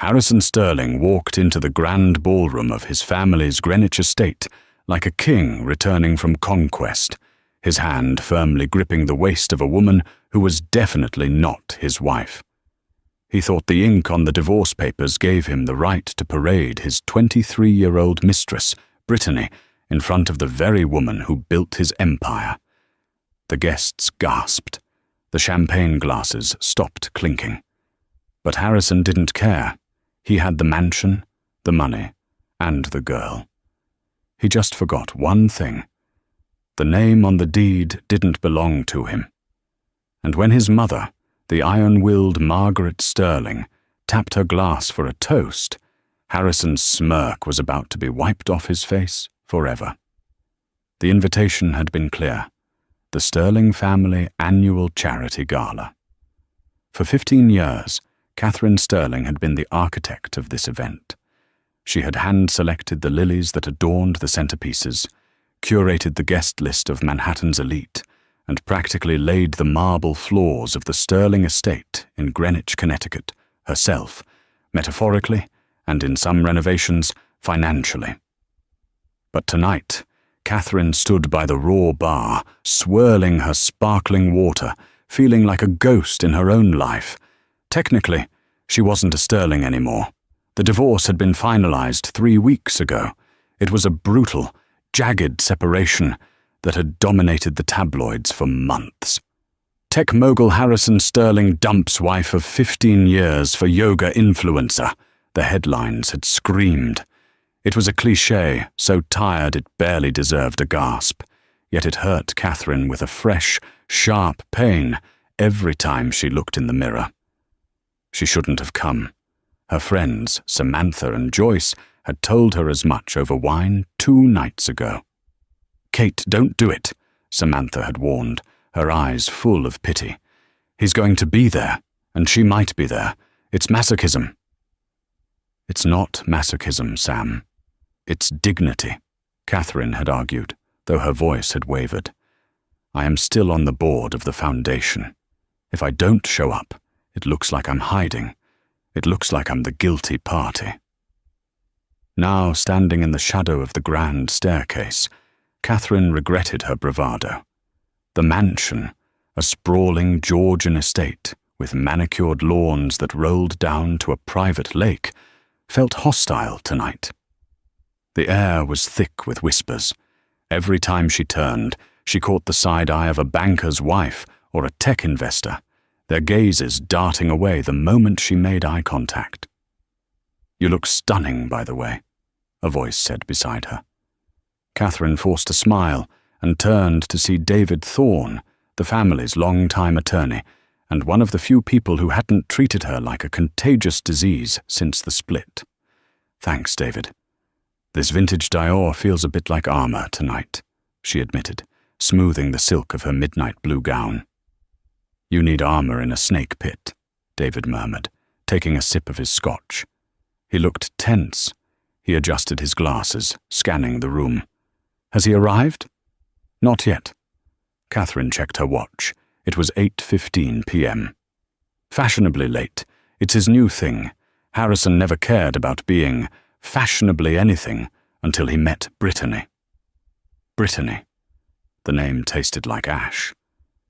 Harrison Sterling walked into the grand ballroom of his family's Greenwich estate like a king returning from conquest, his hand firmly gripping the waist of a woman who was definitely not his wife. He thought the ink on the divorce papers gave him the right to parade his 23-year-old mistress, Brittany, in front of the very woman who built his empire. The guests gasped. The champagne glasses stopped clinking. But Harrison didn't care. He had the mansion, the money, and the girl. He just forgot one thing. The name on the deed didn't belong to him. And when his mother, the iron-willed Margaret Sterling, tapped her glass for a toast, Harrison's smirk was about to be wiped off his face forever. The invitation had been clear: the Sterling family annual charity gala. For 15 years, Catherine Sterling had been the architect of this event. She had hand-selected the lilies that adorned the centerpieces, curated the guest list of Manhattan's elite, and practically laid the marble floors of the Sterling estate in Greenwich, Connecticut, herself, metaphorically, and in some renovations, financially. But tonight, Catherine stood by the raw bar, swirling her sparkling water, feeling like a ghost in her own life. Technically, she wasn't a Sterling anymore. The divorce had been finalized 3 weeks ago. It was a brutal, jagged separation that had dominated the tabloids for months. Tech mogul Harrison Sterling dumps wife of 15 years for yoga influencer, the headlines had screamed. It was a cliché, so tired it barely deserved a gasp, yet it hurt Catherine with a fresh, sharp pain every time she looked in the mirror. She shouldn't have come. Her friends, Samantha and Joyce, had told her as much over wine 2 nights ago. "Kate, don't do it," Samantha had warned, her eyes full of pity. "He's going to be there, and she might be there. It's masochism." "It's not masochism, Sam. It's dignity," Catherine had argued, though her voice had wavered. "I am still on the board of the foundation. If I don't show up, it looks like I'm hiding. It looks like I'm the guilty party." Now, standing in the shadow of the grand staircase, Catherine regretted her bravado. The mansion, a sprawling Georgian estate with manicured lawns that rolled down to a private lake, felt hostile tonight. The air was thick with whispers. Every time she turned, she caught the side eye of a banker's wife or a tech investor, their gazes darting away the moment she made eye contact. "You look stunning, by the way," a voice said beside her. Catherine forced a smile and turned to see David Thorne, the family's long-time attorney, and one of the few people who hadn't treated her like a contagious disease since the split. "Thanks, David. This vintage Dior feels a bit like armor tonight," she admitted, smoothing the silk of her midnight blue gown. "You need armor in a snake pit," David murmured, taking a sip of his scotch. He looked tense. He adjusted his glasses, scanning the room. "Has he arrived?" "Not yet." Catherine checked her watch. It was 8:15 p.m. Fashionably late. It's his new thing. Harrison never cared about being fashionably anything until he met Brittany. Brittany. The name tasted like ash.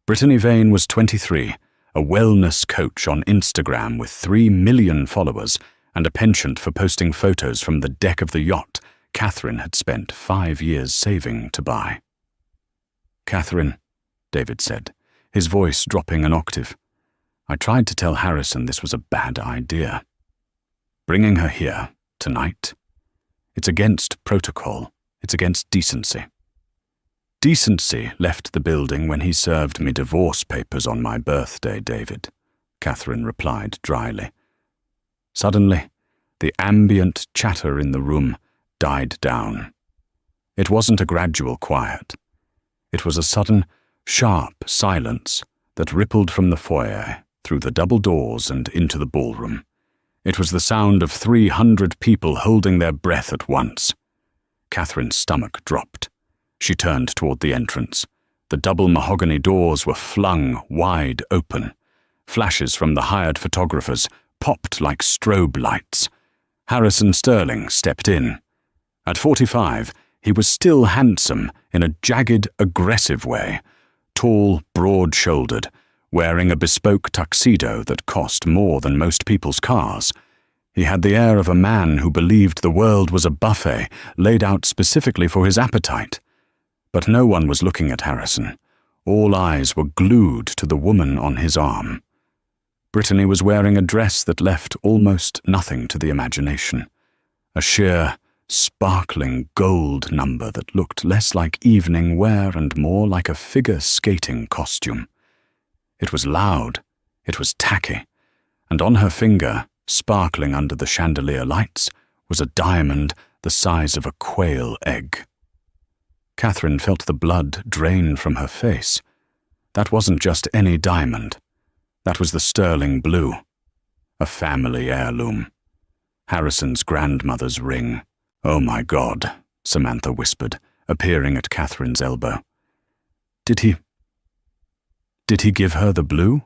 Brittany Vane was 23, a wellness coach on Instagram with 3 million followers and a penchant for posting photos from the deck of the yacht Catherine had spent 5 years saving to buy. "Catherine," David said, his voice dropping an octave. "I tried to tell Harrison this was a bad idea. Bringing her here, tonight, it's against protocol, it's against decency." "Decency left the building when he served me divorce papers on my birthday, David," Catherine replied dryly. Suddenly, the ambient chatter in the room died down. It wasn't a gradual quiet. It was a sudden, sharp silence that rippled from the foyer, through the double doors and into the ballroom. It was the sound of 300 people holding their breath at once. Catherine's stomach dropped. She turned toward the entrance. The double mahogany doors were flung wide open. Flashes from the hired photographers, popped like strobe lights. Harrison Sterling stepped in. At 45, he was still handsome in a jagged, aggressive way, tall, broad-shouldered, wearing a bespoke tuxedo that cost more than most people's cars. He had the air of a man who believed the world was a buffet laid out specifically for his appetite. But no one was looking at Harrison. All eyes were glued to the woman on his arm. Brittany was wearing a dress that left almost nothing to the imagination. A sheer, sparkling gold number that looked less like evening wear and more like a figure skating costume. It was loud, it was tacky, and on her finger, sparkling under the chandelier lights, was a diamond the size of a quail egg. Catherine felt the blood drain from her face. That wasn't just any diamond. That was the sterling blue, a family heirloom. Harrison's grandmother's ring. "Oh my God," Samantha whispered, appearing at Catherine's elbow. Did he give her the blue?"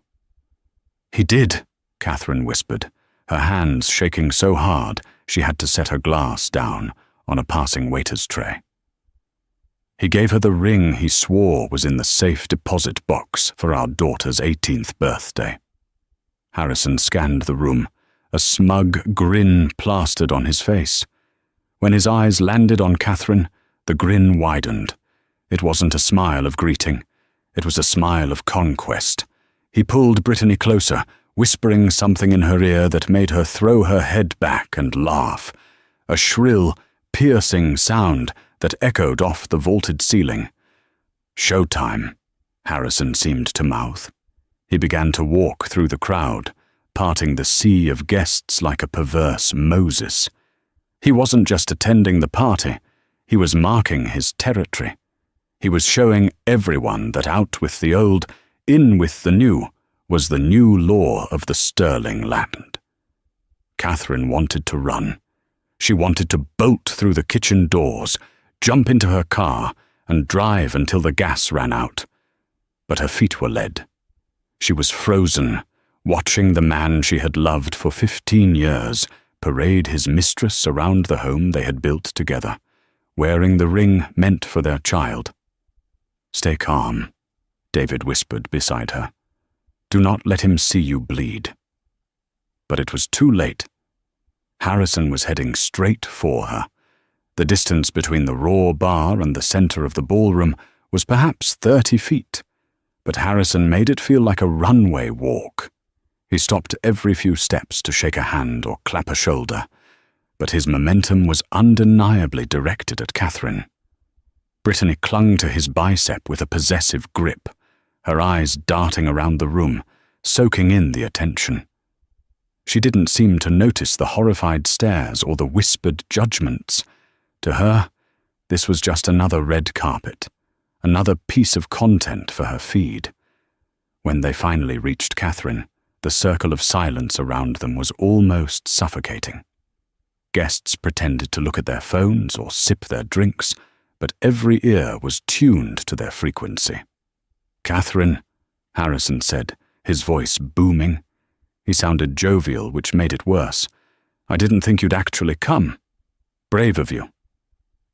"He did," Catherine whispered, her hands shaking so hard she had to set her glass down on a passing waiter's tray. "He gave her the ring he swore was in the safe deposit box for our daughter's 18th birthday." Harrison scanned the room, a smug grin plastered on his face. When his eyes landed on Catherine, the grin widened. It wasn't a smile of greeting. It was a smile of conquest. He pulled Brittany closer, whispering something in her ear that made her throw her head back and laugh. A shrill, piercing sound that echoed off the vaulted ceiling. "Showtime," Harrison seemed to mouth. He began to walk through the crowd, parting the sea of guests like a perverse Moses. He wasn't just attending the party, he was marking his territory. He was showing everyone that out with the old, in with the new, was the new law of the Sterling land. Catherine wanted to run. She wanted to bolt through the kitchen doors, jump into her car, and drive until the gas ran out. But her feet were lead. She was frozen, watching the man she had loved for 15 years parade his mistress around the home they had built together, wearing the ring meant for their child. "Stay calm," David whispered beside her. "Do not let him see you bleed." But it was too late. Harrison was heading straight for her. The distance between the raw bar and the center of the ballroom was perhaps 30 feet, but Harrison made it feel like a runway walk. He stopped every few steps to shake a hand or clap a shoulder, but his momentum was undeniably directed at Catherine. Brittany clung to his bicep with a possessive grip, her eyes darting around the room, soaking in the attention. She didn't seem to notice the horrified stares or the whispered judgments. To her, this was just another red carpet, another piece of content for her feed. When they finally reached Catherine, the circle of silence around them was almost suffocating. Guests pretended to look at their phones or sip their drinks, but every ear was tuned to their frequency. "Catherine," Harrison said, his voice booming. He sounded jovial, which made it worse. "I didn't think you'd actually come. Brave of you."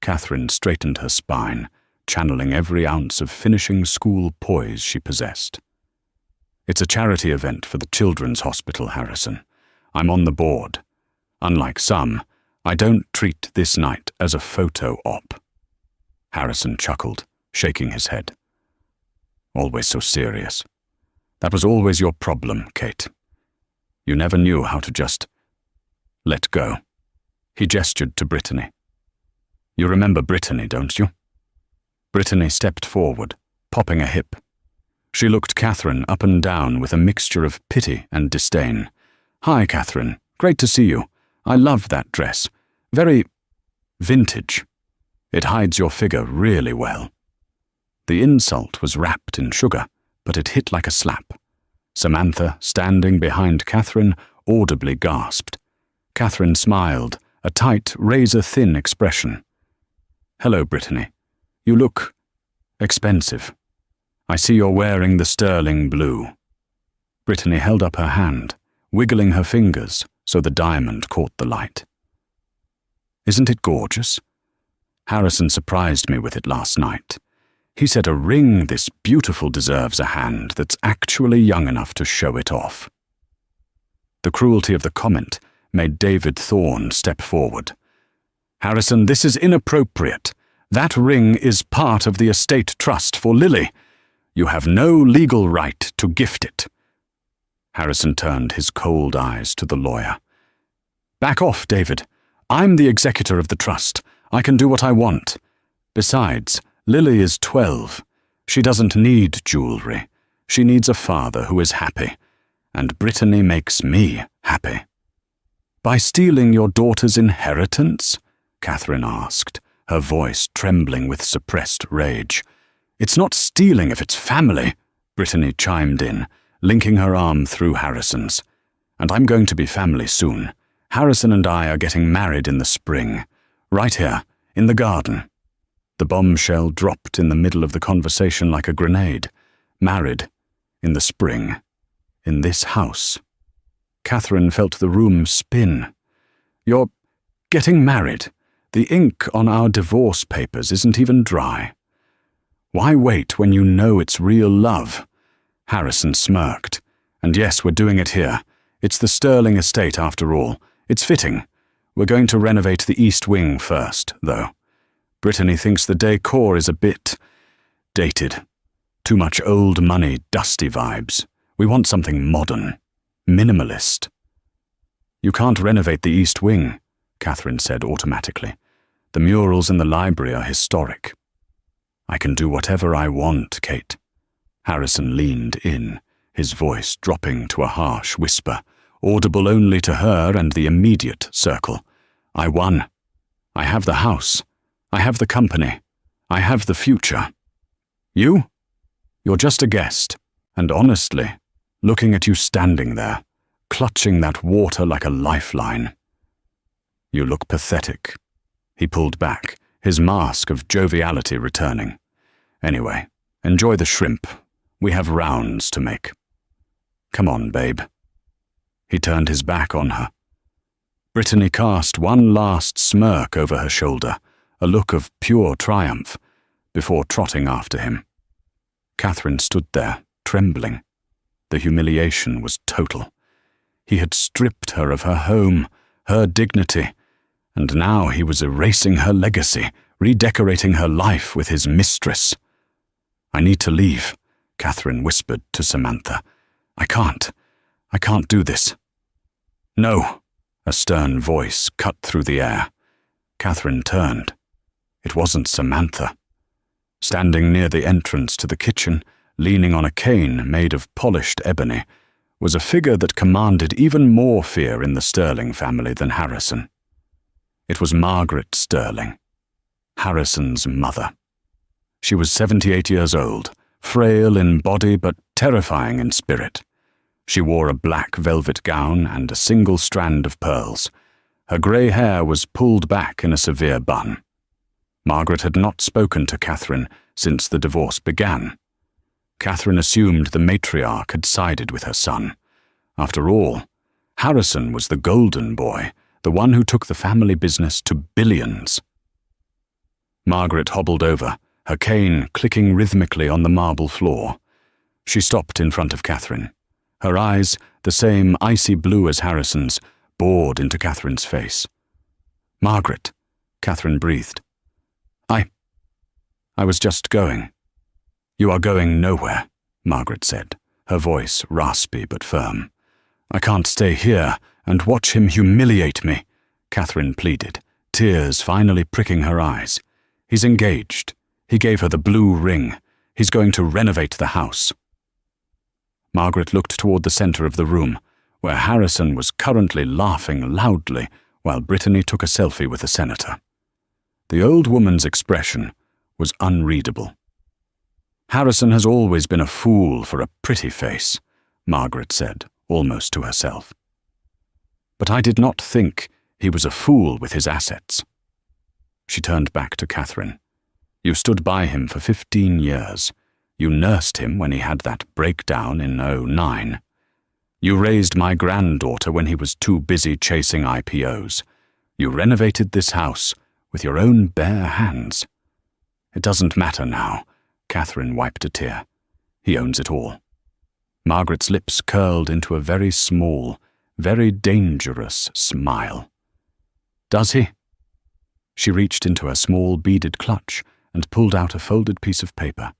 Catherine straightened her spine, channeling every ounce of finishing school poise she possessed. "It's a charity event for the Children's Hospital, Harrison. I'm on the board. Unlike some, I don't treat this night as a photo op." Harrison chuckled, shaking his head. "Always so serious. That was always your problem, Kate. You never knew how to just let go." He gestured to Brittany. "You remember Brittany, don't you?" Brittany stepped forward, popping a hip. She looked Catherine up and down with a mixture of pity and disdain. "Hi, Catherine. Great to see you. I love that dress. Very vintage. It hides your figure really well." The insult was wrapped in sugar, but it hit like a slap. Samantha, standing behind Catherine, audibly gasped. Catherine smiled, a tight, razor-thin expression. "Hello, Brittany. You look expensive. I see you're wearing the sterling blue." Brittany held up her hand, wiggling her fingers so the diamond caught the light. "Isn't it gorgeous? Harrison surprised me with it last night. He said a ring this beautiful deserves a hand that's actually young enough to show it off." The cruelty of the comment made David Thorne step forward. "Harrison, this is inappropriate. That ring is part of the estate trust for Lily. You have no legal right to gift it." Harrison turned his cold eyes to the lawyer. "Back off, David. I'm the executor of the trust. I can do what I want. Besides, Lily is 12. She doesn't need jewelry. She needs a father who is happy. And Brittany makes me happy." "By stealing your daughter's inheritance?" Catherine asked, her voice trembling with suppressed rage. "It's not stealing if it's family," Brittany chimed in, linking her arm through Harrison's. "And I'm going to be family soon. Harrison and I are getting married in the spring. Right here, in the garden." The bombshell dropped in the middle of the conversation like a grenade. Married. In the spring. In this house. Catherine felt the room spin. "You're getting married. The ink on our divorce papers isn't even dry. Why wait when you know it's real love?" Harrison smirked. "And yes, we're doing it here. It's the Sterling estate after all. It's fitting. We're going to renovate the east wing first, though. Brittany thinks the decor is a bit dated. Too much old money, dusty vibes. We want something modern. Minimalist." "You can't renovate the east wing," Catherine said automatically. "The murals in the library are historic." "I can do whatever I want, Kate." Harrison leaned in, his voice dropping to a harsh whisper, audible only to her and the immediate circle. "I won. I have the house. I have the company. I have the future. You? You're just a guest. And honestly, looking at you standing there, clutching that water like a lifeline. You look pathetic." He pulled back, his mask of joviality returning. "Anyway, enjoy the shrimp. We have rounds to make. Come on, babe." He turned his back on her. Brittany cast one last smirk over her shoulder, a look of pure triumph, before trotting after him. Catherine stood there, trembling. The humiliation was total. He had stripped her of her home, her dignity, and now he was erasing her legacy, redecorating her life with his mistress. "I need to leave," Catherine whispered to Samantha. I can't do this." "No," a stern voice cut through the air. Catherine turned. It wasn't Samantha. Standing near the entrance to the kitchen, leaning on a cane made of polished ebony, was a figure that commanded even more fear in the Sterling family than Harrison. It was Margaret Sterling, Harrison's mother. She was 78 years old, frail in body but terrifying in spirit. She wore a black velvet gown and a single strand of pearls. Her grey hair was pulled back in a severe bun. Margaret had not spoken to Catherine since the divorce began. Catherine assumed the matriarch had sided with her son. After all, Harrison was the golden boy, the one who took the family business to billions. Margaret hobbled over, her cane clicking rhythmically on the marble floor. She stopped in front of Catherine. Her eyes, the same icy blue as Harrison's, bored into Catherine's face. "Margaret," Catherine breathed. I was just going." "You are going nowhere," Margaret said, her voice raspy but firm. "I can't stay here and watch him humiliate me," Catherine pleaded, tears finally pricking her eyes. "He's engaged. He gave her the blue ring. He's going to renovate the house." Margaret looked toward the center of the room, where Harrison was currently laughing loudly while Brittany took a selfie with the senator. The old woman's expression was unreadable. "Harrison has always been a fool for a pretty face," Margaret said, almost to herself. "But I did not think he was a fool with his assets." She turned back to Catherine. "You stood by him for 15 years. You nursed him when he had that breakdown in 2009. You raised my granddaughter when he was too busy chasing IPOs. You renovated this house with your own bare hands. It doesn't matter now. Catherine wiped a tear. He owns it all. Margaret's lips curled into a very small, very dangerous smile. Does he? She reached into her small beaded clutch and pulled out a folded piece of paper.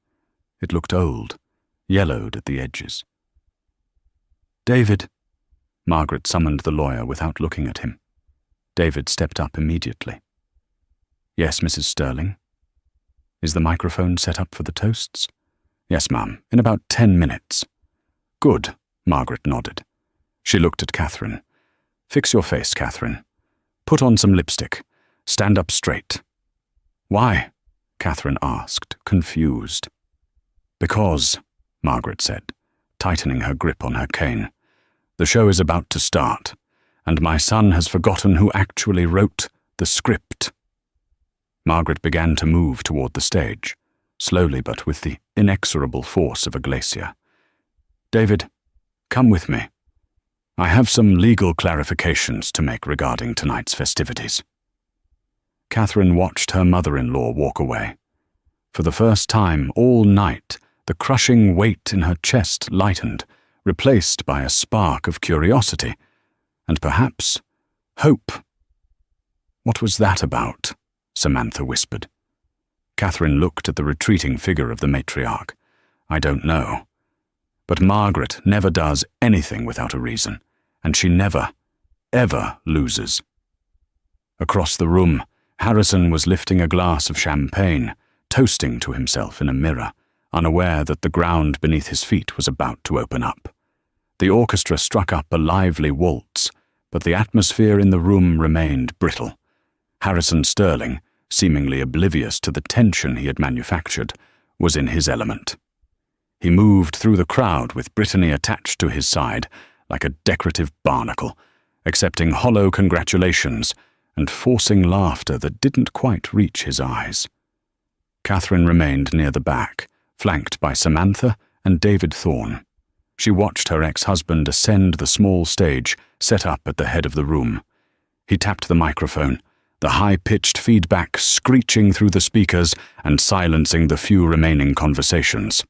It looked old, yellowed at the edges. David. Margaret summoned the lawyer without looking at him. David stepped up immediately. Yes, Mrs. Sterling. Is the microphone set up for the toasts? Yes, ma'am, in about 10 minutes. Good, Margaret nodded. She looked at Catherine. Fix your face, Catherine. Put on some lipstick. Stand up straight. Why? Catherine asked, confused. Because, Margaret said, tightening her grip on her cane, the show is about to start, and my son has forgotten who actually wrote the script. Margaret began to move toward the stage, slowly but with the inexorable force of a glacier. David, come with me. I have some legal clarifications to make regarding tonight's festivities. Catherine watched her mother-in-law walk away. For the first time all night, the crushing weight in her chest lightened, replaced by a spark of curiosity, and perhaps hope. What was that about? Samantha whispered. Catherine looked at the retreating figure of the matriarch. I don't know. But Margaret never does anything without a reason, and she never, ever loses. Across the room, Harrison was lifting a glass of champagne, toasting to himself in a mirror, unaware that the ground beneath his feet was about to open up. The orchestra struck up a lively waltz, but the atmosphere in the room remained brittle. Harrison Sterling, seemingly oblivious to the tension he had manufactured, was in his element. He moved through the crowd with Brittany attached to his side like a decorative barnacle, accepting hollow congratulations and forcing laughter that didn't quite reach his eyes. Catherine remained near the back, flanked by Samantha and David Thorne. She watched her ex-husband ascend the small stage set up at the head of the room. He tapped the microphone, the high-pitched feedback screeching through the speakers and silencing the few remaining conversations.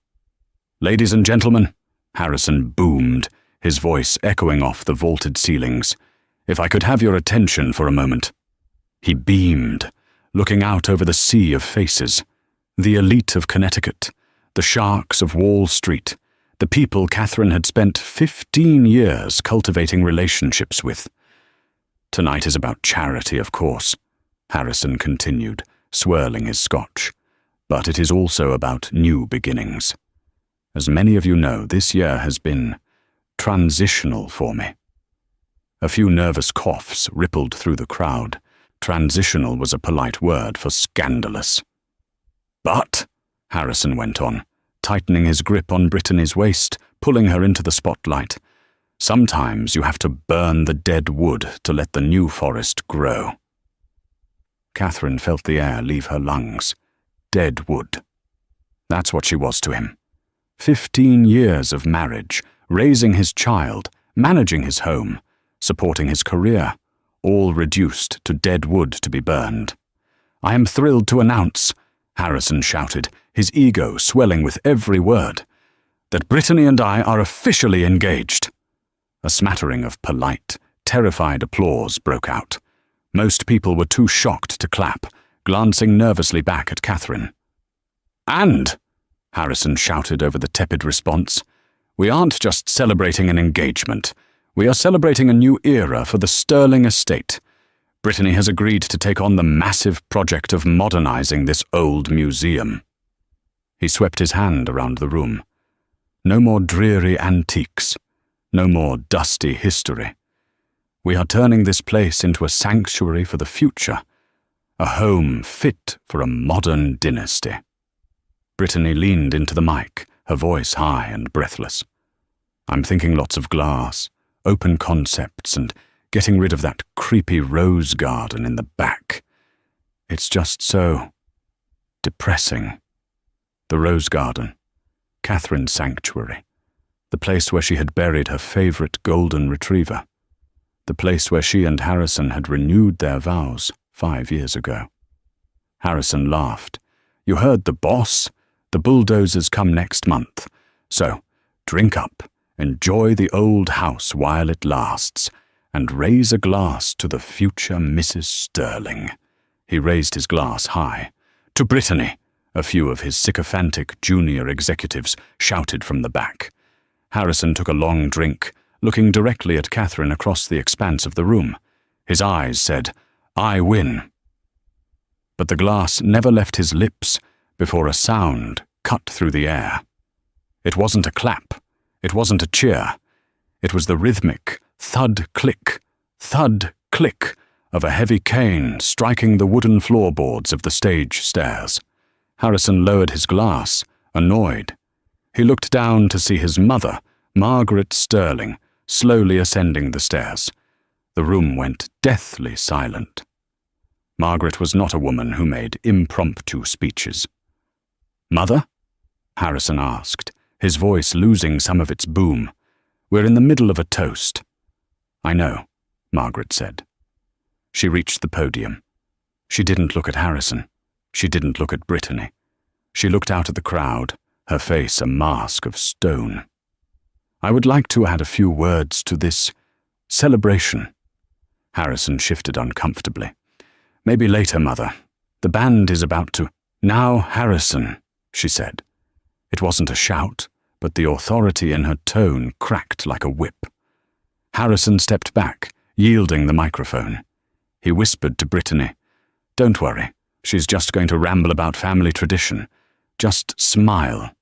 Ladies and gentlemen, Harrison boomed, his voice echoing off the vaulted ceilings. If I could have your attention for a moment. He beamed, looking out over the sea of faces. The elite of Connecticut, the sharks of Wall Street, the people Catherine had spent 15 years cultivating relationships with. Tonight is about charity, of course, Harrison continued, swirling his scotch. But it is also about new beginnings. As many of you know, this year has been transitional for me. A few nervous coughs rippled through the crowd. Transitional was a polite word for scandalous. But, Harrison went on, tightening his grip on Brittany's waist, pulling her into the spotlight, sometimes you have to burn the dead wood to let the new forest grow. Catherine felt the air leave her lungs. Dead wood. That's what she was to him. 15 years of marriage, raising his child, managing his home, supporting his career, all reduced to dead wood to be burned. I am thrilled to announce, Harrison shouted, his ego swelling with every word, that Brittany and I are officially engaged. A smattering of polite, terrified applause broke out. Most people were too shocked to clap, glancing nervously back at Catherine. And, Harrison shouted over the tepid response, we aren't just celebrating an engagement. We are celebrating a new era for the Sterling estate. Brittany has agreed to take on the massive project of modernizing this old museum. He swept his hand around the room. No more dreary antiques. No more dusty history. We are turning this place into a sanctuary for the future, a home fit for a modern dynasty. Brittany leaned into the mic, her voice high and breathless. I'm thinking lots of glass, open concepts, and getting rid of that creepy rose garden in the back. It's just so depressing. The rose garden, Catherine's sanctuary, the place where she had buried her favorite golden retriever, the place where she and Harrison had renewed their vows 5 years ago. Harrison laughed. "You heard the boss. The bulldozers come next month. So, drink up, enjoy the old house while it lasts, and raise a glass to the future Mrs. Sterling." He raised his glass high. "To Brittany," a few of his sycophantic junior executives shouted from the back. Harrison took a long drink, looking directly at Catherine across the expanse of the room. His eyes said, "I win." But the glass never left his lips before a sound cut through the air. It wasn't a clap. It wasn't a cheer. It was the rhythmic thud-click of a heavy cane striking the wooden floorboards of the stage stairs. Harrison lowered his glass, annoyed. He looked down to see his mother, Margaret Sterling, slowly ascending the stairs. The room went deathly silent. Margaret was not a woman who made impromptu speeches. "Mother?" Harrison asked, his voice losing some of its boom. "We're in the middle of a toast." "I know," Margaret said. She reached the podium. She didn't look at Harrison. She didn't look at Brittany. She looked out at the crowd, her face a mask of stone. "I would like to add a few words to this celebration." Harrison shifted uncomfortably. "Maybe later, Mother. The band is about to—" "Now, Harrison," she said. It wasn't a shout, but the authority in her tone cracked like a whip. Harrison stepped back, yielding the microphone. He whispered to Brittany, "Don't worry, she's just going to ramble about family tradition. Just smile."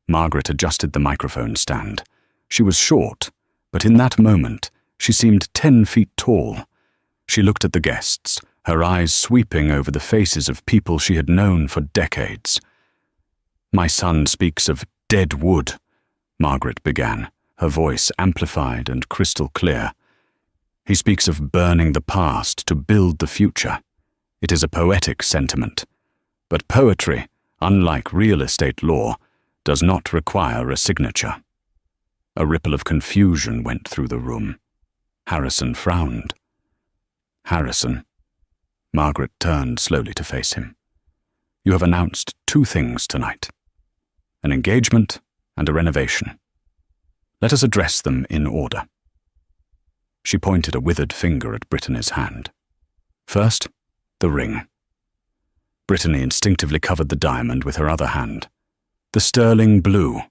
Margaret adjusted the microphone stand. She was short, but in that moment, she seemed 10 feet tall. She looked at the guests, her eyes sweeping over the faces of people she had known for decades. "My son speaks of dead wood," Margaret began, her voice amplified and crystal clear. "He speaks of burning the past to build the future. It is a poetic sentiment. But poetry, unlike real estate law, does not require a signature." A ripple of confusion went through the room. Harrison frowned. "Harrison." Margaret turned slowly to face him. "You have announced 2 things tonight. An engagement and a renovation. Let us address them in order." She pointed a withered finger at Brittany's hand. "First, the ring." Brittany instinctively covered the diamond with her other hand. "The sterling blue,"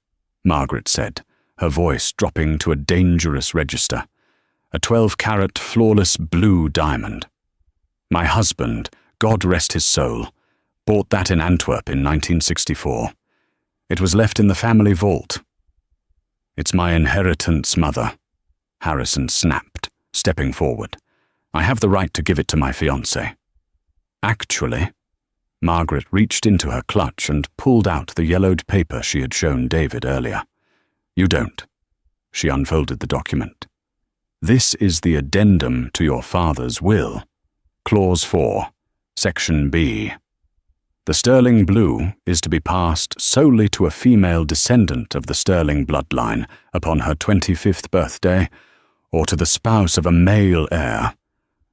Margaret said, her voice dropping to a dangerous register. "A 12-carat flawless blue diamond. My husband, God rest his soul, bought that in Antwerp in 1964. It was left in the family vault." "It's my inheritance, Mother," Harrison snapped, stepping forward. "I have the right to give it to my fiancé." "Actually," Margaret reached into her clutch and pulled out the yellowed paper she had shown David earlier. "You don't." She unfolded the document. "This is the addendum to your father's will. Clause 4, Section B. The sterling blue is to be passed solely to a female descendant of the Sterling bloodline upon her 25th birthday, or to the spouse of a male heir,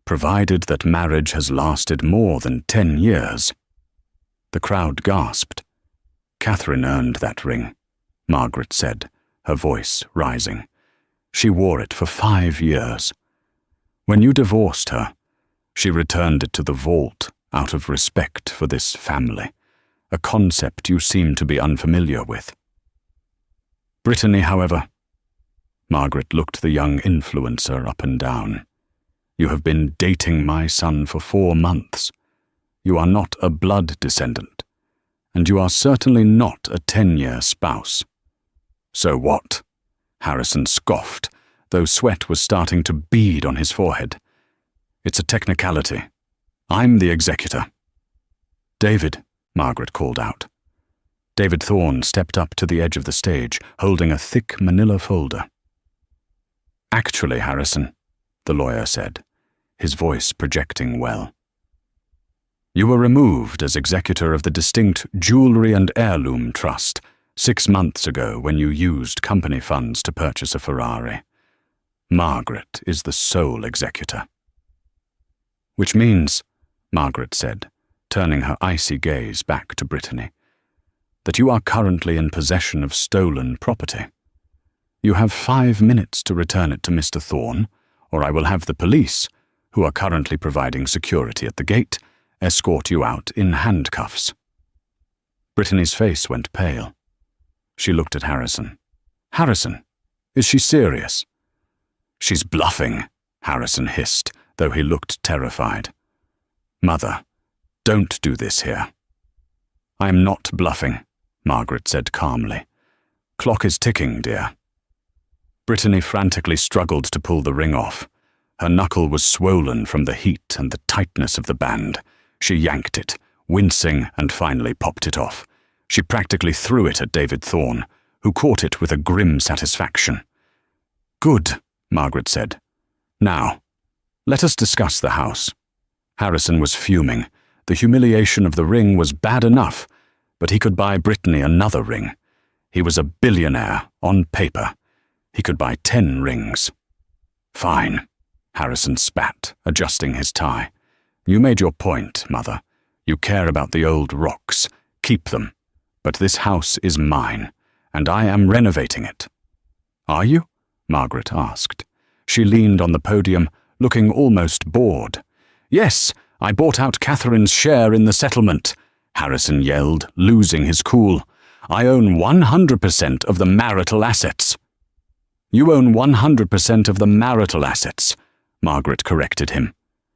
provided that marriage has lasted more than 10 years. The crowd gasped. "Catherine earned that ring," Margaret said, her voice rising. "She wore it for 5 years. When you divorced her, she returned it to the vault out of respect for this family, a concept you seem to be unfamiliar with. Brittany, however," Margaret looked the young influencer up and down, "you have been dating my son for 4 months. You are not a blood descendant, and you are certainly not a 10-year spouse." "So what?" Harrison scoffed, though sweat was starting to bead on his forehead. "It's a technicality. I'm the executor." "David," Margaret called out. David Thorne stepped up to the edge of the stage, holding a thick manila folder. "Actually, Harrison," the lawyer said, his voice projecting well, "you were removed as executor of the distinct Jewelry and Heirloom Trust 6 months ago when you used company funds to purchase a Ferrari. Margaret is the sole executor." "Which means," Margaret said, turning her icy gaze back to Brittany, "that you are currently in possession of stolen property. You have 5 minutes to return it to Mr. Thorne, or I will have the police, who are currently providing security at the gate, escort you out in handcuffs." Brittany's face went pale. She looked at Harrison. "Harrison, is she serious?" "She's bluffing," Harrison hissed, though he looked terrified. "Mother, don't do this here." "I am not bluffing," Margaret said calmly. "Clock is ticking, dear." Brittany frantically struggled to pull the ring off. Her knuckle was swollen from the heat and the tightness of the band. She yanked it, wincing, and finally popped it off. She practically threw it at David Thorne, who caught it with a grim satisfaction. "Good," Margaret said. "Now, let us discuss the house." Harrison was fuming. The humiliation of the ring was bad enough, but he could buy Brittany another ring. He was a billionaire on paper. He could buy 10 rings. "Fine," Harrison spat, adjusting his tie. "You made your point, Mother. You care about the old rocks. Keep them. But this house is mine, and I am renovating it." "Are you?" Margaret asked. She leaned on the podium, looking almost bored. "Yes, I bought out Catherine's share in the settlement," Harrison yelled, losing his cool. "I own 100% of the marital assets." "You own 100% of the marital assets," Margaret corrected him.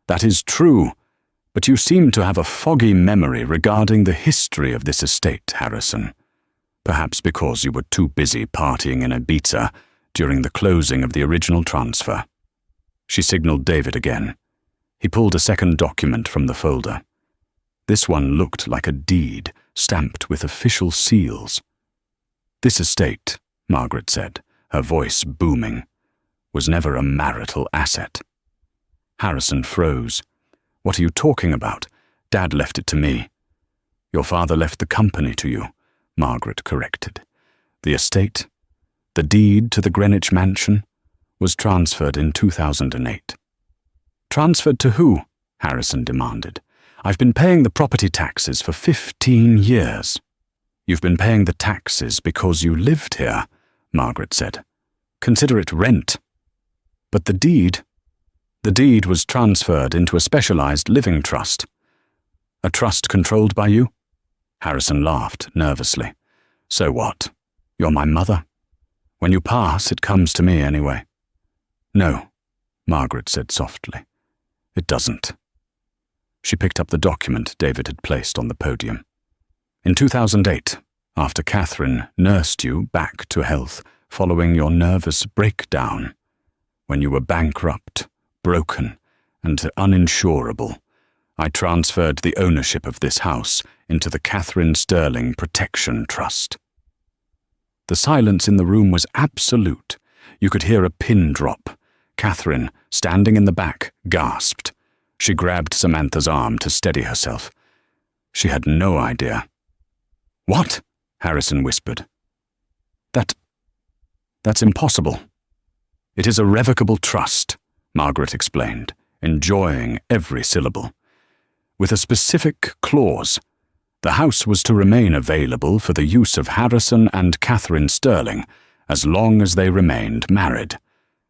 "That is true, but you seem to have a foggy memory regarding the history of this estate, Harrison. Perhaps because you were too busy partying in Ibiza during the closing of the original transfer." She signaled David again. He pulled a second document from the folder. This one looked like a deed, stamped with official seals. "This estate," Margaret said, her voice booming, "was never a marital asset." Harrison froze. "What are you talking about? Dad left it to me." "Your father left the company to you," Margaret corrected. "The estate, the deed to the Greenwich mansion, was transferred in 2008. "Transferred to who?" Harrison demanded. "I've been paying the property taxes for 15 years. "You've been paying the taxes because you lived here," Margaret said. "Consider it rent." "But the deed was transferred into a specialized living trust." "A trust controlled by you?" Harrison laughed nervously. "So what? You're my mother. When you pass, it comes to me anyway." "No," Margaret said softly. "It doesn't." She picked up the document David had placed on the podium. "In 2008, after Catherine nursed you back to health following your nervous breakdown, when you were bankrupt, broken, and uninsurable, I transferred the ownership of this house into the Catherine Sterling Protection Trust." The silence in the room was absolute. You could hear a pin drop. Catherine, standing in the back, gasped. She grabbed Samantha's arm to steady herself. She had no idea. "What?" Harrison whispered. That's impossible." "It is a revocable trust," Margaret explained, enjoying every syllable. "With a specific clause. The house was to remain available for the use of Harrison and Catherine Sterling as long as they remained married.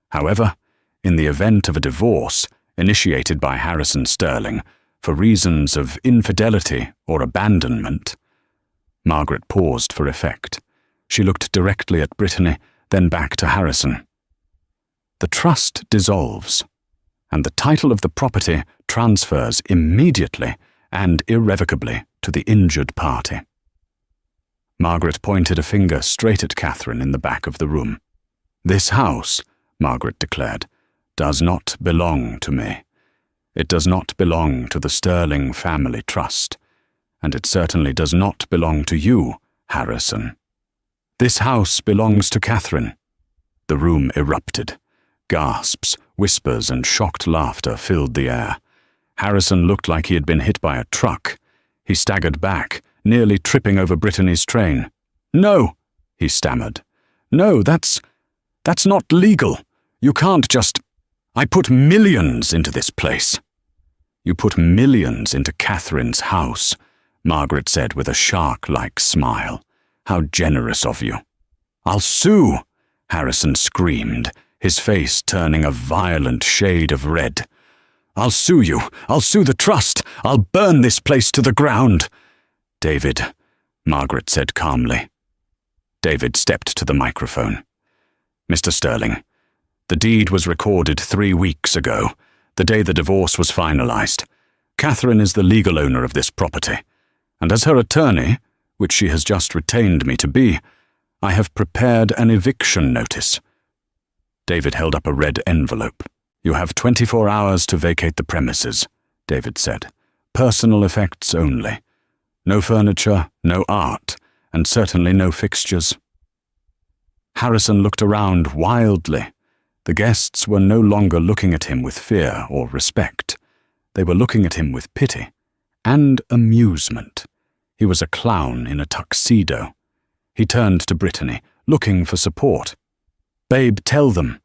However, in the event of a divorce initiated by Harrison Sterling for reasons of infidelity or abandonment—" Margaret paused for effect. She looked directly at Brittany, then back to Harrison. "The trust dissolves, and the title of the property transfers immediately and irrevocably to the injured party." Margaret pointed a finger straight at Catherine in the back of the room. "This house," Margaret declared, "does not belong to me. It does not belong to the Sterling Family Trust, and it certainly does not belong to you, Harrison. This house belongs to Catherine." The room erupted. Gasps, whispers, and shocked laughter filled the air. Harrison looked like he had been hit by a truck. He staggered back, nearly tripping over Brittany's train. "No!" he stammered. "No, that's not legal. You can't just... I put millions into this place." "You put millions into Catherine's house," Margaret said with a shark-like smile. "How generous of you." "I'll sue," Harrison screamed, his face turning a violent shade of red. "I'll sue you. I'll sue the trust. I'll burn this place to the ground." "David," Margaret said calmly. David stepped to the microphone. "Mr. Sterling, the deed was recorded 3 weeks ago, the day the divorce was finalized. Catherine is the legal owner of this property, and as her attorney, which she has just retained me to be, I have prepared an eviction notice." David held up a red envelope. "You have 24 hours to vacate the premises," David said. "Personal effects only. No furniture, no art, and certainly no fixtures." Harrison looked around wildly. The guests were no longer looking at him with fear or respect. They were looking at him with pity and amusement. He was a clown in a tuxedo. He turned to Brittany, looking for support. "Babe, tell them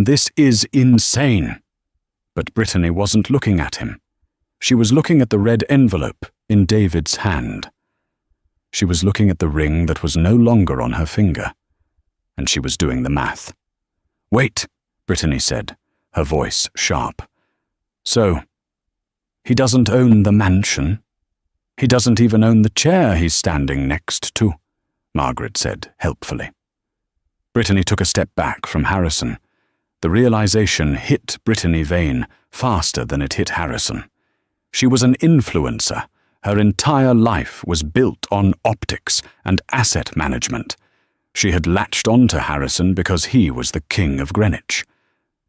this is insane." But Brittany wasn't looking at him. She was looking at the red envelope in David's hand. She was looking at the ring that was no longer on her finger, and she was doing the math. "Wait," Brittany said, her voice sharp. "So, he doesn't own the mansion? He doesn't even own the chair he's standing next to," Margaret said helpfully. Brittany took a step back from Harrison. The realization hit Brittany Vane faster than it hit Harrison. She was an influencer. Her entire life was built on optics and asset management. She had latched onto Harrison because he was the king of Greenwich.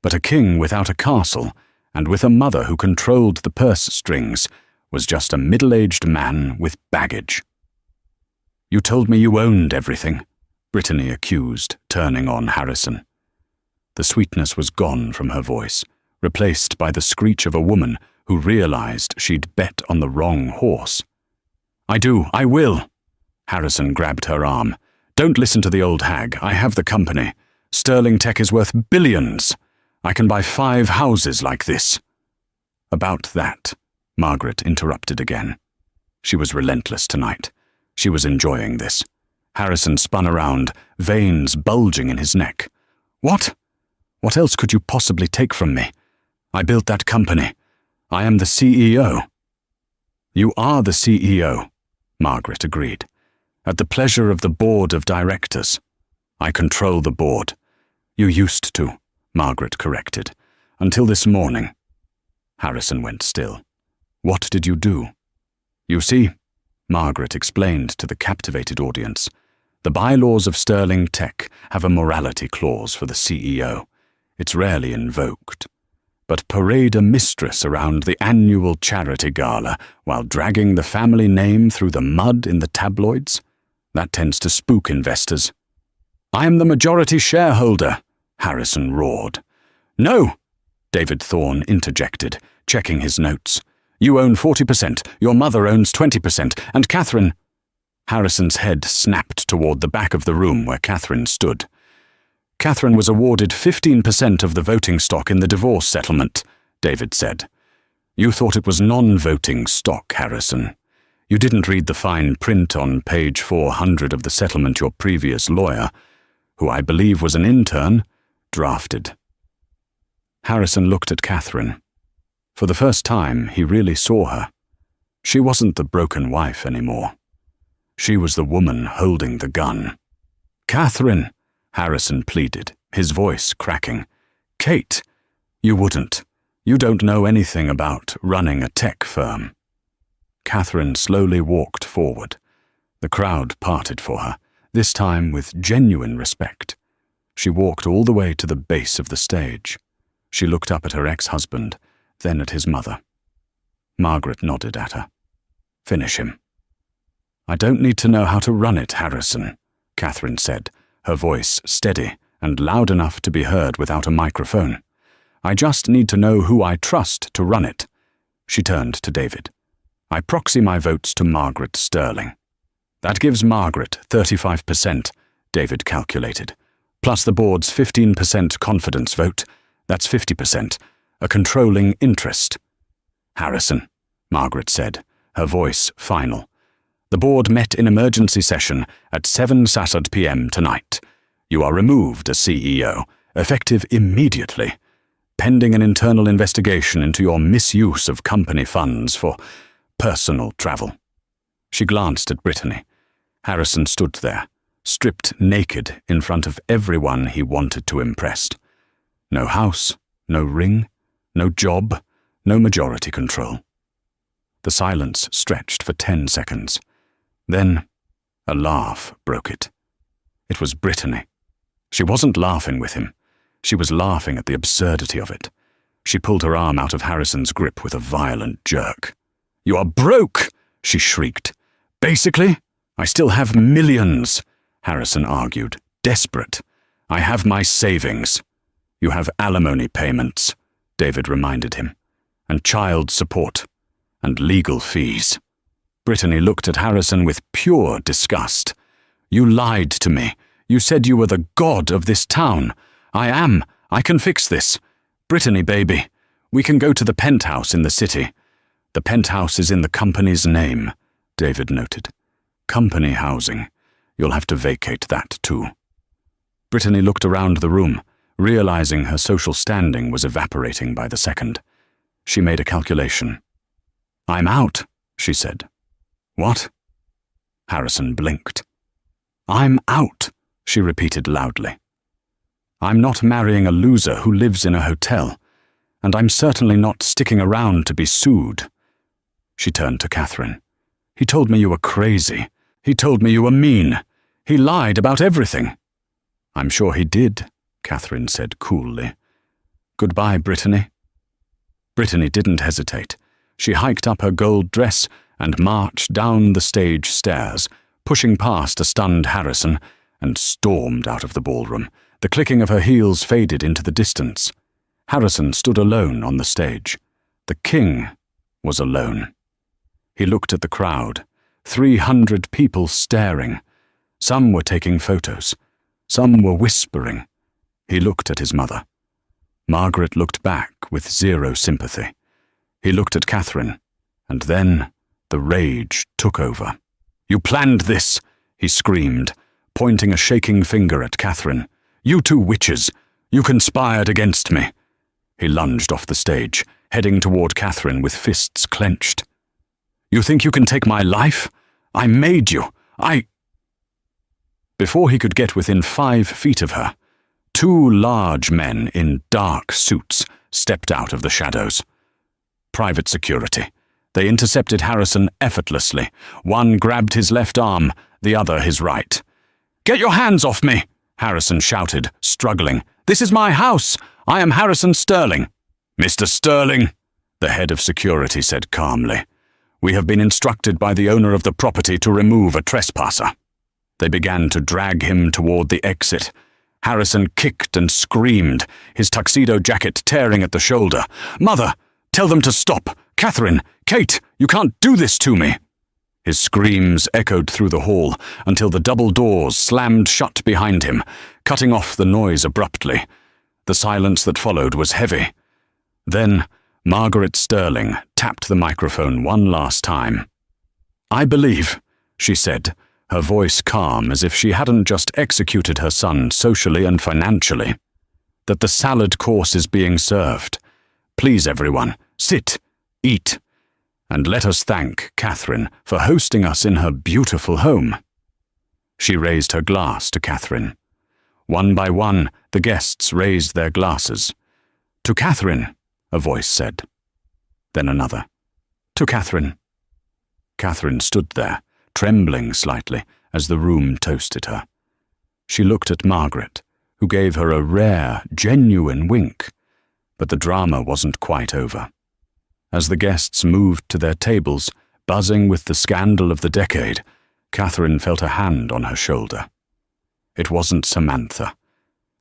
But a king without a castle, and with a mother who controlled the purse strings, was just a middle-aged man with baggage. "You told me you owned everything," Brittany accused, turning on Harrison. The sweetness was gone from her voice, replaced by the screech of a woman who realized she'd bet on the wrong horse. "I do, I will." Harrison grabbed her arm. "Don't listen to the old hag. I have the company. Sterling Tech is worth billions. I can buy 5 houses like this." "About that," Margaret interrupted again. She was relentless tonight. She was enjoying this. Harrison spun around, veins bulging in his neck. "What? What else could you possibly take from me? I built that company. I am the CEO." "You are the CEO," Margaret agreed. "At the pleasure of the board of directors. I control the board." "You used to," Margaret corrected. "Until this morning." Harrison went still. "What did you do?" "You see," Margaret explained to the captivated audience, "the bylaws of Sterling Tech have a morality clause for the CEO. It's rarely invoked. But parade a mistress around the annual charity gala while dragging the family name through the mud in the tabloids? That tends to spook investors." "I am the majority shareholder," Harrison roared. "No," David Thorne interjected, checking his notes. "You own 40%, your mother owns 20%, and Catherine—" Harrison's head snapped toward the back of the room where Catherine stood. "Catherine was awarded 15% of the voting stock in the divorce settlement," David said. "You thought it was non-voting stock, Harrison. You didn't read the fine print on page 400 of the settlement your previous lawyer, who I believe was an intern, drafted." Harrison looked at Catherine. For the first time, he really saw her. She wasn't the broken wife anymore. She was the woman holding the gun. "Catherine," Harrison pleaded, his voice cracking. "Kate, you wouldn't. You don't know anything about running a tech firm." Catherine slowly walked forward. The crowd parted for her, this time with genuine respect. She walked all the way to the base of the stage. She looked up at her ex-husband, then at his mother. Margaret nodded at her. "Finish him." "I don't need to know how to run it, Harrison," Catherine said, her voice steady and loud enough to be heard without a microphone. "I just need to know who I trust to run it." She turned to David. "I proxy my votes to Margaret Sterling." "That gives Margaret 35%, David calculated. Plus the board's 15% confidence vote, that's 50%, a controlling interest. Harrison, Margaret said, her voice final. The board met in emergency session at 7 Saturday p.m. tonight. You are removed as CEO, effective immediately, pending an internal investigation into your misuse of company funds for personal travel. She glanced at Brittany. Harrison stood there, stripped naked in front of everyone he wanted to impress. No house, no ring, no job, no majority control. The silence stretched for 10 seconds. Then a laugh broke it. It was Brittany. She wasn't laughing with him. She was laughing at the absurdity of it. She pulled her arm out of Harrison's grip with a violent jerk. "You are broke!" she shrieked. "Basically, I still have millions," Harrison argued, desperate. "I have my savings." "You have alimony payments," David reminded him, "and child support, and legal fees." Brittany looked at Harrison with pure disgust. "You lied to me. You said you were the god of this town. I am. I can fix this. Brittany, baby, we can go to the penthouse in the city." "The penthouse is in the company's name," David noted. "Company housing. You'll have to vacate that too." Brittany looked around the room, realizing her social standing was evaporating by the second. She made a calculation. "I'm out," she said. "What?" Harrison blinked. "I'm out," she repeated loudly. "I'm not marrying a loser who lives in a hotel, and I'm certainly not sticking around to be sued." She turned to Catherine. "He told me you were crazy. He told me you were mean. He lied about everything." "I'm sure he did," Catherine said coolly. "Goodbye, Brittany." Brittany didn't hesitate. She hiked up her gold dress and marched down the stage stairs, pushing past a stunned Harrison, and stormed out of the ballroom. The clicking of her heels faded into the distance. Harrison stood alone on the stage. The king was alone. He looked at the crowd, 300 people staring. Some were taking photos. Some were whispering. He looked at his mother. Margaret looked back with zero sympathy. He looked at Catherine, and then the rage took over. "You planned this," he screamed, pointing a shaking finger at Catherine. "You two witches! You conspired against me!" He lunged off the stage, heading toward Catherine with fists clenched. "You think you can take my life? I made you! Before he could get within 5 feet of her, 2 large men in dark suits stepped out of the shadows. Private security. They intercepted Harrison effortlessly. One grabbed his left arm, the other his right. "Get your hands off me!" Harrison shouted, struggling. "This is my house! I am Harrison Sterling." "Mr. Sterling," the head of security said calmly, "we have been instructed by the owner of the property to remove a trespasser." They began to drag him toward the exit. Harrison kicked and screamed, his tuxedo jacket tearing at the shoulder. "Mother, tell them to stop! Catherine! Kate! You can't do this to me!" His screams echoed through the hall until the double doors slammed shut behind him, cutting off the noise abruptly. The silence that followed was heavy. Then Margaret Sterling tapped the microphone one last time. "I believe," she said, her voice calm as if she hadn't just executed her son socially and financially, "that the salad course is being served. Please, everyone, sit, eat, and let us thank Catherine for hosting us in her beautiful home." She raised her glass to Catherine. One by one, the guests raised their glasses. "To Catherine," a voice said. Then another. "To Catherine." Catherine stood there, trembling slightly as the room toasted her. She looked at Margaret, who gave her a rare, genuine wink, but the drama wasn't quite over. As the guests moved to their tables, buzzing with the scandal of the decade, Catherine felt a hand on her shoulder. It wasn't Samantha.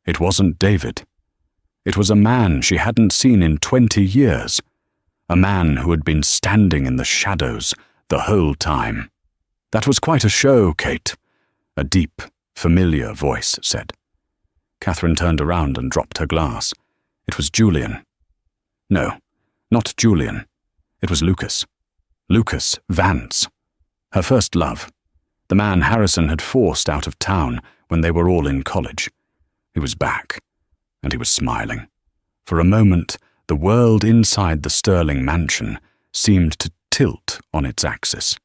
It wasn't David. It was a man she hadn't seen in 20 years. A man who had been standing in the shadows the whole time. "That was quite a show, Kate." A deep, familiar voice said. Catherine turned around and dropped her glass. It was Julian. No, not Julian. It was Lucas. Lucas Vance. Her first love. The man Harrison had forced out of town when they were all in college. He was back, and he was smiling. For a moment, the world inside the Sterling mansion seemed to tilt on its axis.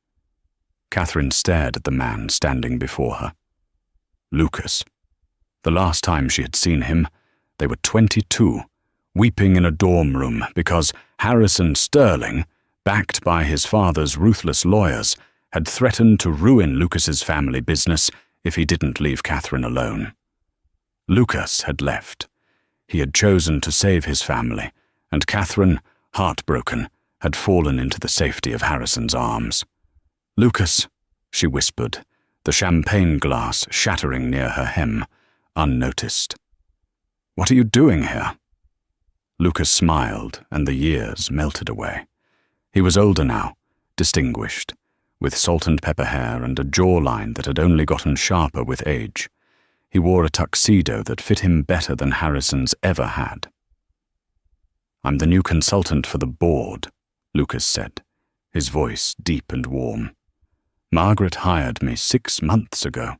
Catherine stared at the man standing before her. Lucas. The last time she had seen him, they were 22, weeping in a dorm room because Harrison Sterling, backed by his father's ruthless lawyers, had threatened to ruin Lucas's family business if he didn't leave Catherine alone. Lucas had left. He had chosen to save his family, and Catherine, heartbroken, had fallen into the safety of Harrison's arms. "Lucas," she whispered, the champagne glass shattering near her hem, unnoticed. "What are you doing here?" Lucas smiled, and the years melted away. He was older now, distinguished, with salt and pepper hair and a jawline that had only gotten sharper with age. He wore a tuxedo that fit him better than Harrison's ever had. "I'm the new consultant for the board," Lucas said, his voice deep and warm. "Margaret hired me 6 months ago."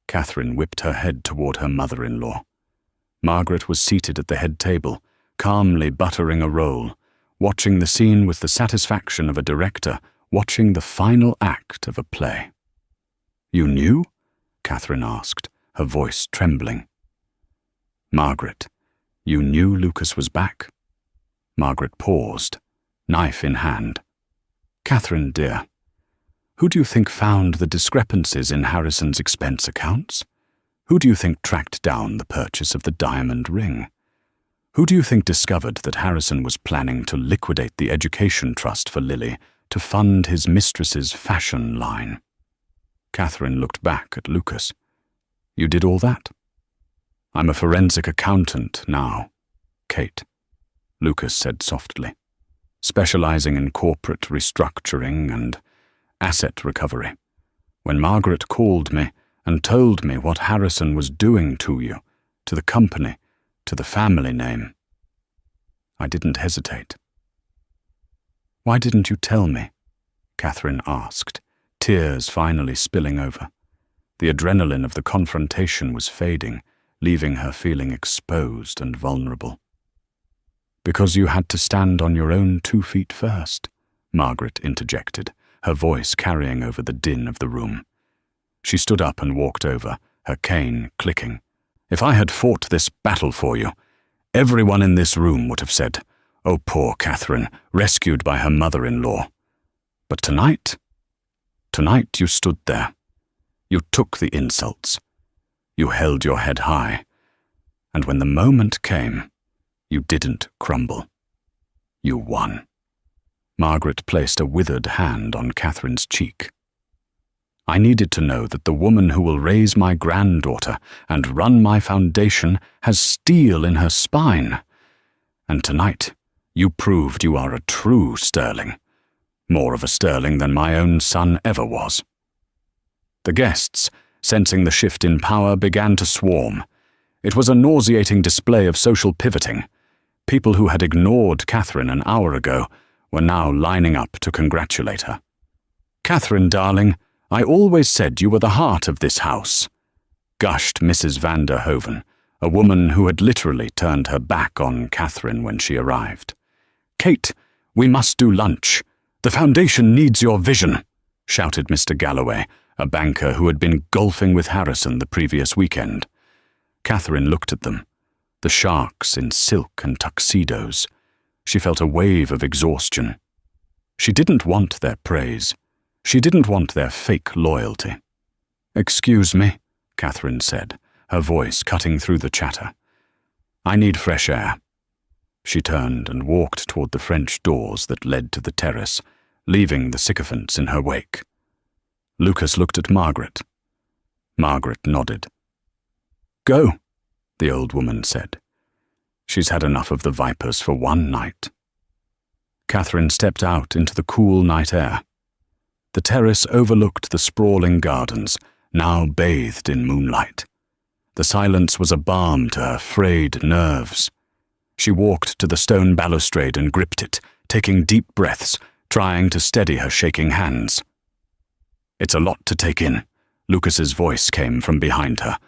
Catherine whipped her head toward her mother-in-law. Margaret was seated at the head table, calmly buttering a roll, watching the scene with the satisfaction of a director watching the final act of a play. "You knew?" Catherine asked, her voice trembling. "Margaret, you knew Lucas was back?" Margaret paused, knife in hand. "Catherine, dear, who do you think found the discrepancies in Harrison's expense accounts? Who do you think tracked down the purchase of the diamond ring? Who do you think discovered that Harrison was planning to liquidate the education trust for Lily to fund his mistress's fashion line?" Catherine looked back at Lucas. "You did all that?" "I'm a forensic accountant now, Kate," Lucas said softly, "specializing in corporate restructuring and asset recovery. When Margaret called me and told me what Harrison was doing to you, to the company, to the family name, I didn't hesitate." "Why didn't you tell me?" Catherine asked, tears finally spilling over. The adrenaline of the confrontation was fading, leaving her feeling exposed and vulnerable. "Because you had to stand on your own 2 feet first," Margaret interjected, her voice carrying over the din of the room. She stood up and walked over, her cane clicking. "If I had fought this battle for you, everyone in this room would have said, 'Oh, poor Catherine, rescued by her mother-in-law.' But tonight you stood there. You took the insults. You held your head high. And when the moment came, you didn't crumble. You won." Margaret placed a withered hand on Catherine's cheek. "I needed to know that the woman who will raise my granddaughter and run my foundation has steel in her spine. And tonight, you proved you are a true Sterling. More of a Sterling than my own son ever was." The guests, sensing the shift in power, began to swarm. It was a nauseating display of social pivoting. People who had ignored Catherine an hour ago were now lining up to congratulate her. "Catherine, darling, I always said you were the heart of this house," gushed Mrs. van der Hoven, a woman who had literally turned her back on Catherine when she arrived. "Kate, we must do lunch. The foundation needs your vision," shouted Mr. Galloway, a banker who had been golfing with Harrison the previous weekend. Catherine looked at them, the sharks in silk and tuxedos. She felt a wave of exhaustion. She didn't want their praise. She didn't want their fake loyalty. "Excuse me," Catherine said, her voice cutting through the chatter. "I need fresh air." She turned and walked toward the French doors that led to the terrace, leaving the sycophants in her wake. Lucas looked at Margaret. Margaret nodded. "Go," the old woman said. "She's had enough of the vipers for one night." Catherine stepped out into the cool night air. The terrace overlooked the sprawling gardens, now bathed in moonlight. The silence was a balm to her frayed nerves. She walked to the stone balustrade and gripped it, taking deep breaths, trying to steady her shaking hands. "It's a lot to take in," Lucas's voice came from behind her.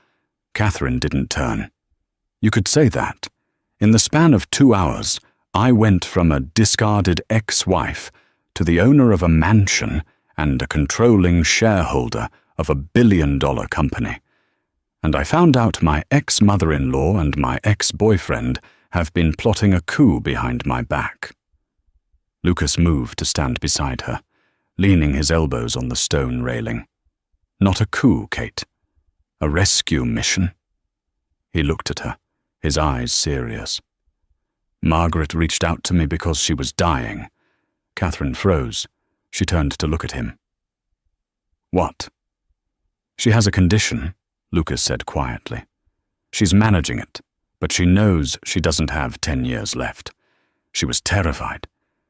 Catherine didn't turn. "You could say that. In the span of 2 hours, I went from a discarded ex-wife to the owner of a mansion and a controlling shareholder of a billion-dollar company. And I found out my ex-mother-in-law and my ex-boyfriend have been plotting a coup behind my back." Lucas moved to stand beside her, leaning his elbows on the stone railing. "Not a coup, Kate. A rescue mission." He looked at her, his eyes serious. "Margaret reached out to me because she was dying." Catherine froze. She turned to look at him. "What?" "She has a condition," Lucas said quietly. "She's managing it, but she knows she doesn't have 10 years left. She was terrified.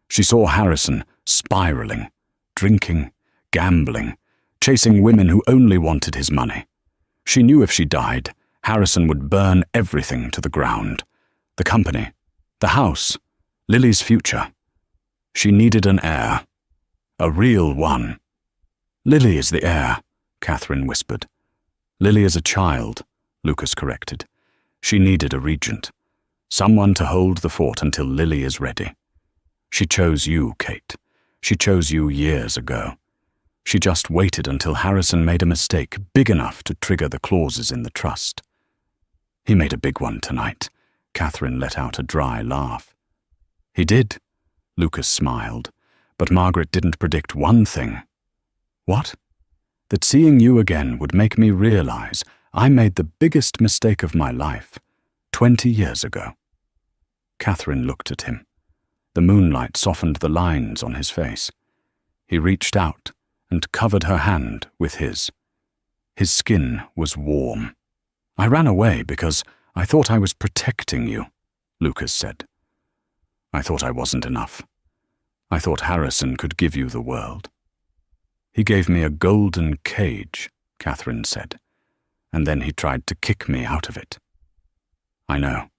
She saw Harrison spiraling, drinking, gambling, chasing women who only wanted his money. She knew if she died, Harrison would burn everything to the ground. The company, the house, Lily's future. She needed an heir. A real one." "Lily is the heir," Catherine whispered. "Lily is a child," Lucas corrected. "She needed a regent. Someone to hold the fort until Lily is ready. She chose you, Kate. She chose you years ago. She just waited until Harrison made a mistake big enough to trigger the clauses in the trust." "He made a big one tonight." Catherine let out a dry laugh. "He did," Lucas smiled, but Margaret didn't predict one thing. "What?" "That seeing you again would make me realize I made the biggest mistake of my life 20 years ago." Catherine looked at him. The moonlight softened the lines on his face. He reached out and covered her hand with his. His skin was warm. "I ran away because I thought I was protecting you," Lucas said. "I thought I wasn't enough. I thought Harrison could give you the world." "He gave me a golden cage," Catherine said, "and then he tried to kick me out of it." "I know."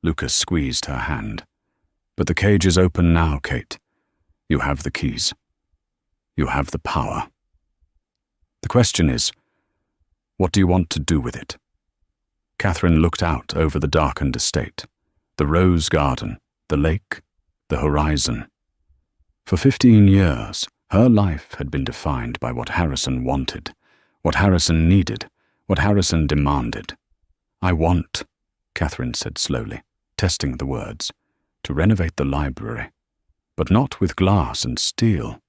Lucas squeezed her hand. "But the cage is open now, Kate. You have the keys. You have the power. The question is, what do you want to do with it?" Catherine looked out over the darkened estate, the rose garden, the lake, the horizon. For 15 years, her life had been defined by what Harrison wanted, what Harrison needed, what Harrison demanded. "I want," Catherine said slowly, testing the words, "to renovate the library, but not with glass and steel.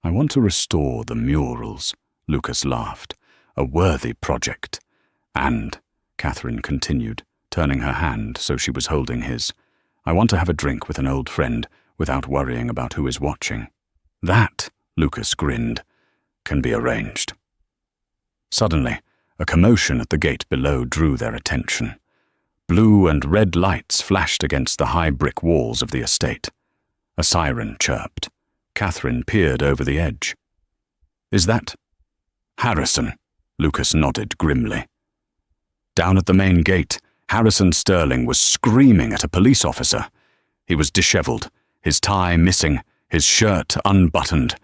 I want to restore the murals," Lucas laughed. "A worthy project. And," Catherine continued, turning her hand so she was holding his, "I want to have a drink with an old friend without worrying about who is watching. That," Lucas grinned, "can be arranged." Suddenly, a commotion at the gate below drew their attention. Blue and red lights flashed against the high brick walls of the estate. A siren chirped. Catherine peered over the edge. "Is that Harrison?" Lucas nodded grimly. Down at the main gate, Harrison Sterling was screaming at a police officer. He was disheveled, his tie missing, his shirt unbuttoned.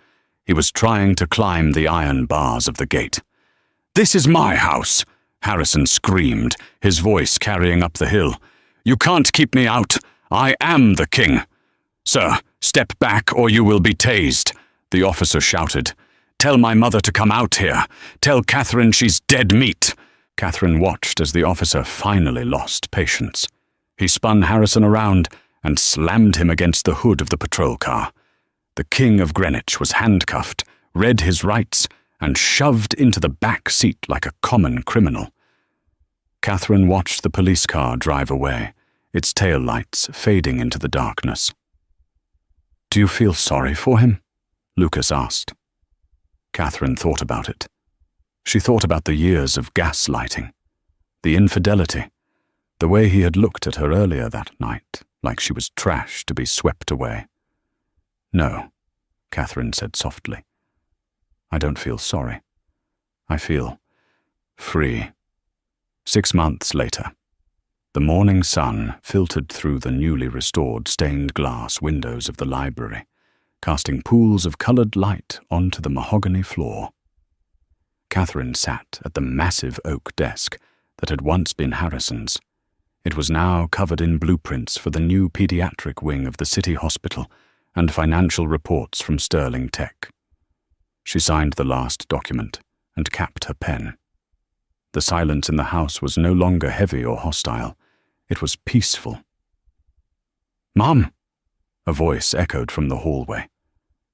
He was trying to climb the iron bars of the gate. "This is my house!" Harrison screamed, his voice carrying up the hill. "You can't keep me out! I am the king!" "Sir, step back or you will be tased," the officer shouted. "Tell my mother to come out here. Tell Catherine she's dead meat." Catherine watched as the officer finally lost patience. He spun Harrison around and slammed him against the hood of the patrol car. The King of Greenwich was handcuffed, read his rights, and shoved into the back seat like a common criminal. Catherine watched the police car drive away, its tail lights fading into the darkness. "Do you feel sorry for him?" Lucas asked. Catherine thought about it. She thought about the years of gaslighting, the infidelity, the way he had looked at her earlier that night, like she was trash to be swept away. "No," Catherine said softly. "I don't feel sorry. I feel Free. 6 months later. The morning sun filtered through the newly restored stained glass windows of the library, casting pools of coloured light onto the mahogany floor. Catherine sat at the massive oak desk that had once been Harrison's. It was now covered in blueprints for the new pediatric wing of the city hospital and financial reports from Sterling Tech. She signed the last document and capped her pen. The silence in the house was no longer heavy or hostile. It was peaceful. "Mum!" a voice echoed from the hallway.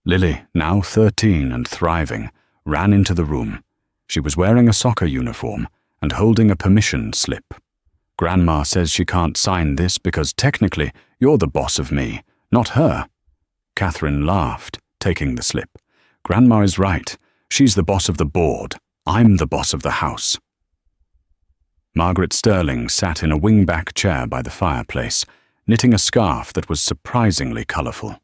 Lily, now 13 and thriving, ran into the room. She was wearing a soccer uniform and holding a permission slip. "Grandma says she can't sign this because technically you're the boss of me, not her." Catherine laughed, taking the slip. "Grandma is right. She's the boss of the board. I'm the boss of the house." Margaret Sterling sat in a wing-back chair by the fireplace, knitting a scarf that was surprisingly colourful.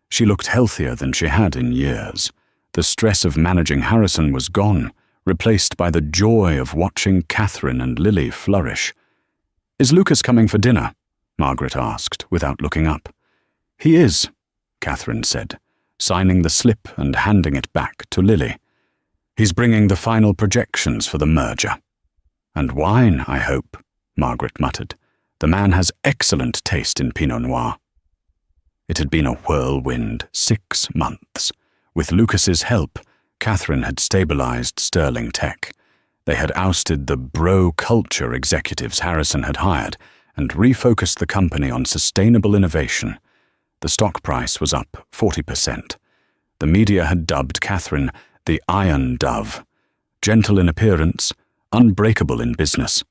She looked healthier than she had in years. The stress of managing Harrison was gone, replaced by the joy of watching Catherine and Lily flourish. "Is Lucas coming for dinner?" Margaret asked, without looking up. "He is," Catherine said, signing the slip and handing it back to Lily. "He's bringing the final projections for the merger." "And wine, I hope," Margaret muttered. "The man has excellent taste in Pinot Noir." It had been a whirlwind 6 months. With Lucas's help, Catherine had stabilized Sterling Tech. They had ousted the bro-culture executives Harrison had hired and refocused the company on sustainable innovation. The stock price was up 40%. The media had dubbed Catherine the Iron Dove, gentle in appearance, unbreakable in business.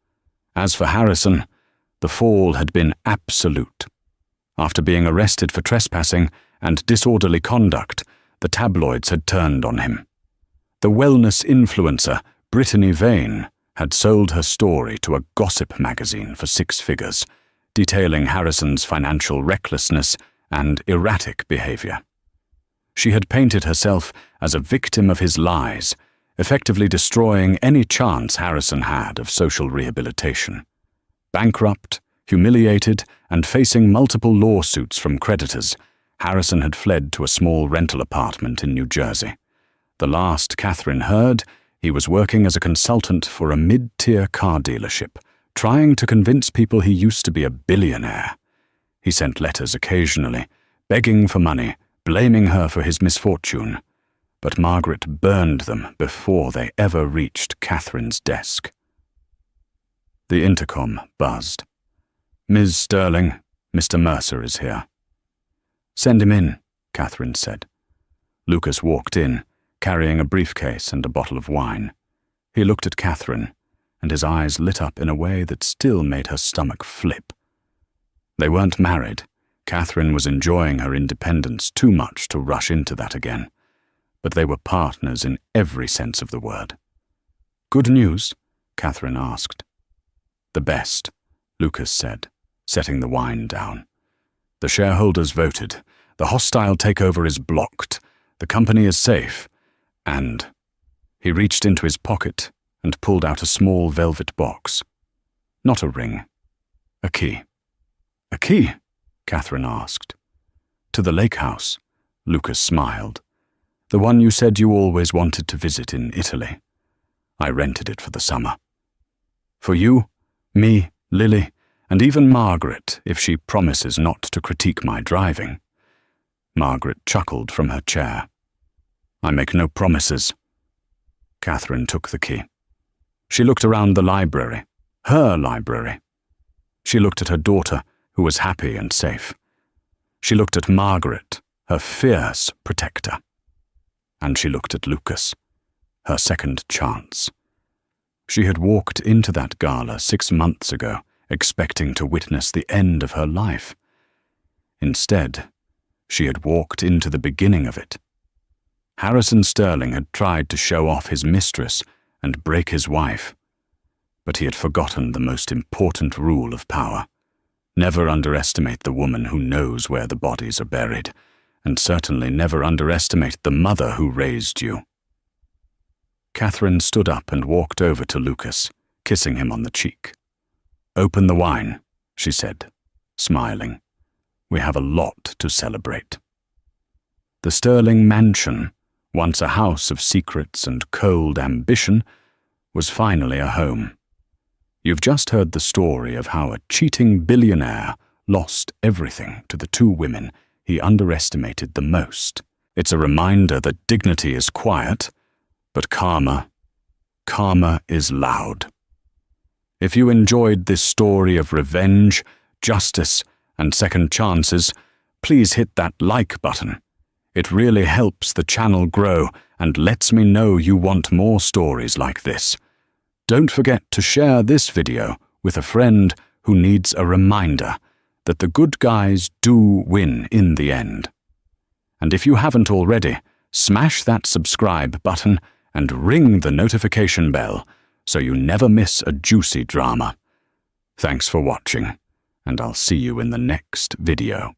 As for Harrison, the fall had been absolute. After being arrested for trespassing and disorderly conduct, the tabloids had turned on him. The wellness influencer, Brittany Vane, had sold her story to a gossip magazine for 6 figures, detailing Harrison's financial recklessness and erratic behavior. She had painted herself as a victim of his lies, effectively destroying any chance Harrison had of social rehabilitation. Bankrupt, humiliated, and facing multiple lawsuits from creditors, Harrison had fled to a small rental apartment in New Jersey. The last Catherine heard, he was working as a consultant for a mid-tier car dealership, trying to convince people he used to be a billionaire. He sent letters occasionally, begging for money, blaming her for his misfortune. But Margaret burned them before they ever reached Catherine's desk. The intercom buzzed. "Ms. Sterling, Mr. Mercer is here." "Send him in," Catherine said. Lucas walked in, carrying a briefcase and a bottle of wine. He looked at Catherine, and his eyes lit up in a way that still made her stomach flip. They weren't married. Catherine was enjoying her independence too much to rush into that again. But they were partners in every sense of the word. "Good news?" Catherine asked. "The best," Lucas said, setting the wine down. "The shareholders voted. The hostile takeover is blocked. The company is safe. And—" He reached into his pocket and pulled out a small velvet box. Not a ring. A key. "A key?" Catherine asked. "To the lake house," Lucas smiled. "The one you said you always wanted to visit in Italy. I rented it for the summer. For you, me, Lily, and even Margaret, if she promises not to critique my driving." Margaret chuckled from her chair. "I make no promises." Catherine took the key. She looked around the library, her library. She looked at her daughter, who was happy and safe. She looked at Margaret, her fierce protector. And she looked at Lucas, her second chance. She had walked into that gala 6 months ago, expecting to witness the end of her life. Instead, she had walked into the beginning of it. Harrison Sterling had tried to show off his mistress and break his wife, but he had forgotten the most important rule of power. Never underestimate the woman who knows where the bodies are buried, and certainly never underestimate the mother who raised you. Catherine stood up and walked over to Lucas, kissing him on the cheek. "Open the wine," she said, smiling. "We have a lot to celebrate." The Sterling mansion, once a house of secrets and cold ambition, was finally a home. You've just heard the story of how a cheating billionaire lost everything to the two women he underestimated the most. It's a reminder that dignity is quiet, but karma is loud. If you enjoyed this story of revenge, justice, and second chances, please hit that like button. It really helps the channel grow and lets me know you want more stories like this. Don't forget to share this video with a friend who needs a reminder that the good guys do win in the end. And if you haven't already, smash that subscribe button and ring the notification bell so you never miss a juicy drama. Thanks for watching, and I'll see you in the next video.